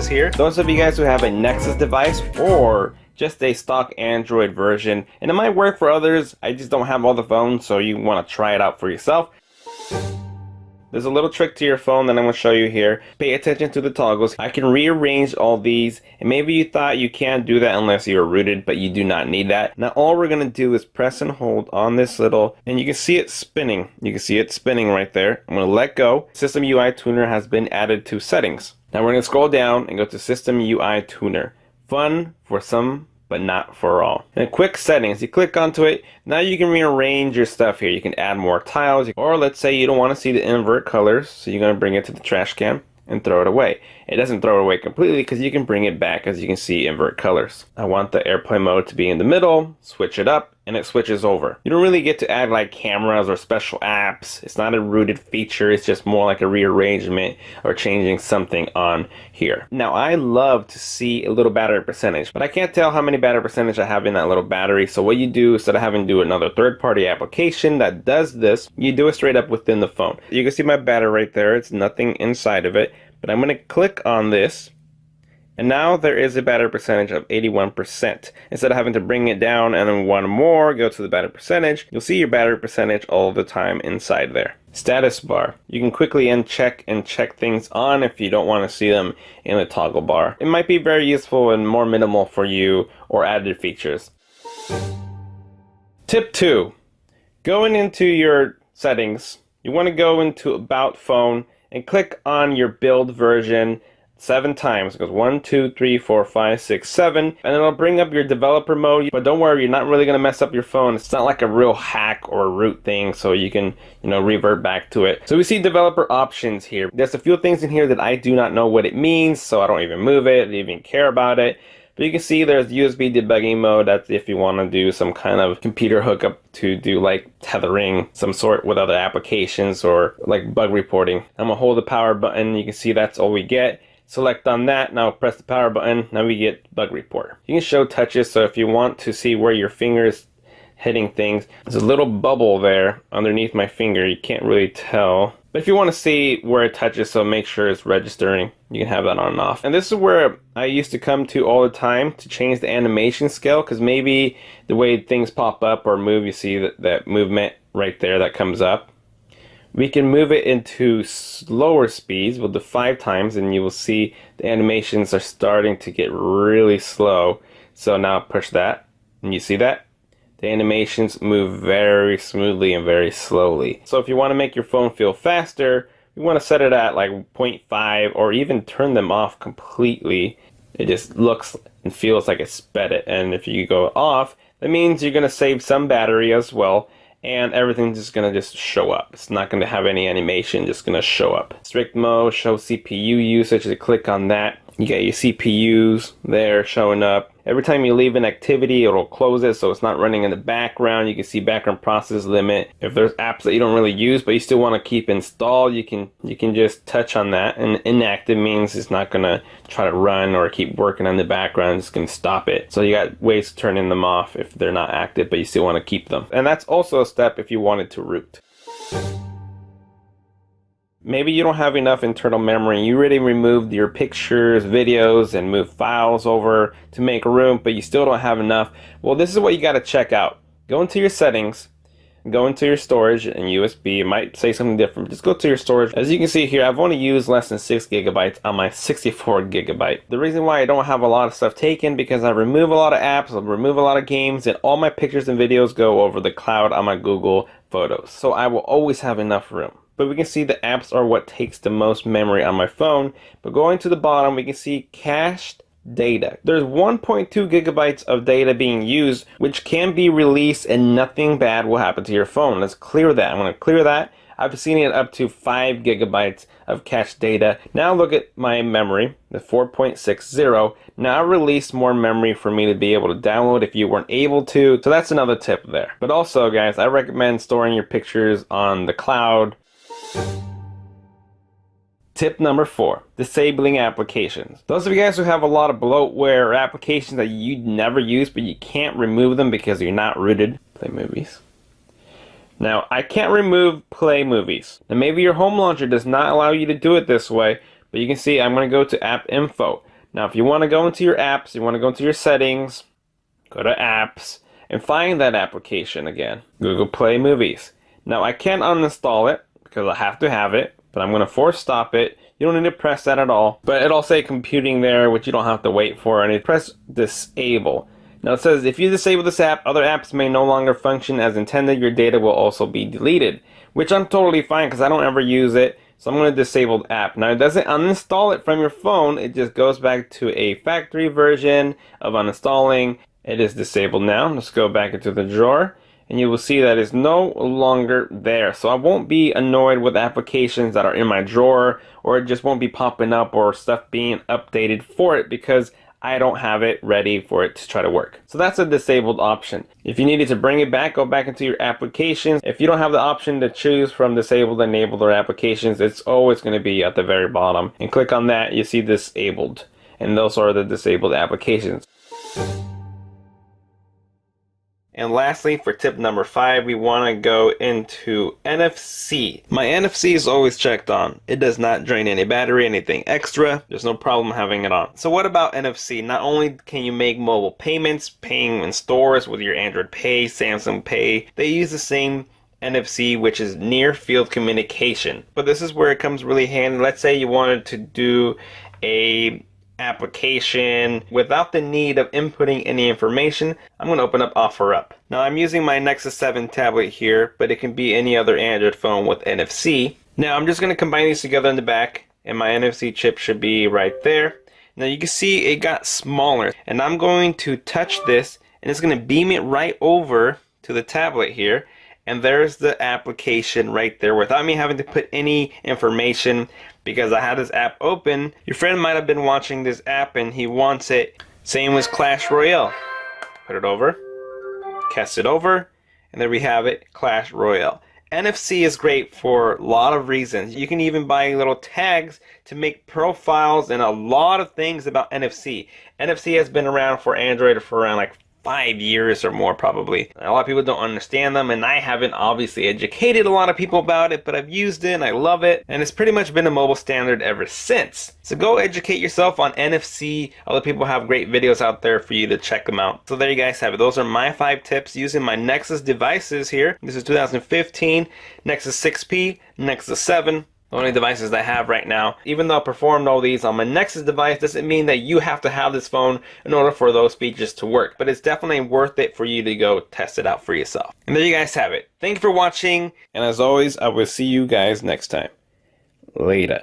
settings here. Those of you guys who have a Nexus device or just a stock Android version, and it might work for others, I just don't have all the phones, so you want to try it out for yourself. There's a little trick to your phone that I'm going to show you here. Pay attention to the toggles. I can rearrange all these, and maybe you thought you can't do that unless you're rooted, but you do not need that. Now all we're going to do is press and hold on this little, and you can see it spinning. You can see it spinning right there. I'm going to let go. System UI Tuner has been added to settings. Now we're going to scroll down and go to System UI Tuner. Fun for some, but not for all. And quick settings, you click onto it. Now you can rearrange your stuff here. You can add more tiles, or let's say you don't want to see the invert colors, so you're going to bring it to the trash can and throw it away. It doesn't throw it away completely because you can bring it back, as you can see, invert colors. I want the airplane mode to be in the middle, switch it up, and it switches over. You don't really get to add like cameras or special apps. It's not a rooted feature, it's just more like a rearrangement or changing something on here. Now I love to see a little battery percentage, but I can't tell how many battery percentage I have in that little battery. So what you do, instead of having to do another third-party application that does this, you do it straight up within the phone. You can see my battery right there, it's nothing inside of it, but I'm gonna click on this, and now there is a battery percentage of 81%. Instead of having to bring it down and then one more, go to the battery percentage, you'll see your battery percentage all the time inside there. Status bar. You can quickly uncheck and check things on if you don't want to see them in the toggle bar. It might be very useful and more minimal for you, or added features. Tip 2. Going into your settings, you want to go into About Phone and click on your build version 7 times. It goes 1, 2, 3, 4, 5, 6, 7, and it'll bring up your developer mode. But don't worry, you're not really going to mess up your phone. It's not like a real hack or a root thing, so you can, revert back to it. So we see developer options here. There's a few things in here that I do not know what it means, so I don't even move it, I don't even care about it. But you can see there's USB debugging mode. That's if you want to do some kind of computer hookup to do like tethering some sort with other applications, or like bug reporting. I'm gonna hold the power button. You can see that's all we get. Select on that, now press the power button, now we get bug report. You can show touches, so if you want to see where your finger is hitting things, there's a little bubble there underneath my finger, you can't really tell. But if you want to see where it touches, so make sure it's registering, you can have that on and off. And this is where I used to come to all the time to change the animation scale, because maybe the way things pop up or move, you see that movement right there that comes up. We can move it into slower speeds. We'll do 5 times and you will see the animations are starting to get really slow. So now push that and you see that? The animations move very smoothly and very slowly. So if you want to make your phone feel faster, you want to set it at like 0.5 or even turn them off completely. It just looks and feels like it sped it. And if you go off, that means you're going to save some battery as well. And everything's just going to just show up. It's not going to have any animation, just going to show up. Strict mode, show CPU usage. You click on that. You get your CPUs there showing up. Every time you leave an activity, it'll close it so it's not running in the background. You can see background process limit. If there's apps that you don't really use but you still want to keep installed, you can just touch on that. And inactive means it's not going to try to run or keep working in the background. It's going to stop it. So you got ways to turn them off if they're not active but you still want to keep them. And that's also a step if you wanted to root. Maybe you don't have enough internal memory. You already removed your pictures, videos, and moved files over to make room, but you still don't have enough. Well, this is what you got to check out. Go into your settings, go into your storage and USB. It might say something different. Just go to your storage. As you can see here, I've only used less than 6 gigabytes on my 64 gigabyte. The reason why I don't have a lot of stuff taken, because I remove a lot of apps, I remove a lot of games, and all my pictures and videos go over the cloud on my Google Photos. So I will always have enough room. But we can see the apps are what takes the most memory on my phone. But going to the bottom, we can see cached data. There's 1.2 gigabytes of data being used, which can be released and nothing bad will happen to your phone. Let's clear that. I'm going to clear that. I've seen it up to 5 gigabytes of cached data. Now look at my memory, the 4.60. Now release more memory for me to be able to download if you weren't able to. So that's another tip there. But also, guys, I recommend storing your pictures on the cloud. Tip number 4, disabling applications. Those of you guys who have a lot of bloatware or applications that you never use but you can't remove them because you're not rooted. Play movies. Now, I can't remove play movies. Now maybe your home launcher does not allow you to do it this way, but you can see I'm going to go to app info. Now, if you want to go into your apps, you want to go into your settings, go to apps, and find that application again, Google Play Movies. Now, I can't uninstall it because I have to have it, but I'm going to force stop it. You don't need to press that at all, but it'll say computing there, which you don't have to wait for, and you press disable. Now it says, if you disable this app, other apps may no longer function as intended. Your data will also be deleted, which I'm totally fine because I don't ever use it. So I'm going to disable the app. Now it doesn't uninstall it from your phone. It just goes back to a factory version of uninstalling. It is disabled now. Let's go back into the drawer, and you will see that it's no longer there. So I won't be annoyed with applications that are in my drawer, or it just won't be popping up or stuff being updated for it because I don't have it ready for it to try to work. So that's a disabled option. If you needed to bring it back, go back into your applications. If you don't have the option to choose from disabled, enabled, or applications, it's always going to be at the very bottom. And click on that, you see disabled. And those are the disabled applications. And lastly, for tip number 5, we want to go into NFC. My NFC is always checked on. It does not drain any battery, anything extra. There's no problem having it on. So what about NFC? Not only can you make mobile payments, paying in stores with your Android Pay, Samsung Pay, they use the same NFC, which is near field communication. But this is where it comes really handy. Let's say you wanted to do a application without the need of inputting any information. I'm going to open up OfferUp. Now I'm using my Nexus 7 tablet here, but it can be any other Android phone with NFC. Now I'm just going to combine these together in the back, and my NFC chip should be right there. Now you can see it got smaller, and I'm going to touch this, and it's going to beam it right over to the tablet here. And there's the application right there without me having to put any information, because I had this app open. Your friend might have been watching this app and he wants it. Same with Clash Royale. Put it over, cast it over, and there we have it, Clash Royale. NFC is great for a lot of reasons. You can even buy little tags to make profiles and a lot of things about NFC. NFC has been around for Android for around like 5 years or more probably. A lot of people don't understand them, and I haven't obviously educated a lot of people about it, but I've used it and I love it, and it's pretty much been a mobile standard ever since. So go educate yourself on NFC. Other people have great videos out there for you to check them out. So there you guys have it. Those are my 5 tips using my Nexus devices here. This is 2015 Nexus 6P, Nexus 7. The only devices I have right now. Even though I performed all these on my Nexus device, doesn't mean that you have to have this phone in order for those features to work. But it's definitely worth it for you to go test it out for yourself. And there you guys have it. Thank you for watching. And as always, I will see you guys next time. Later.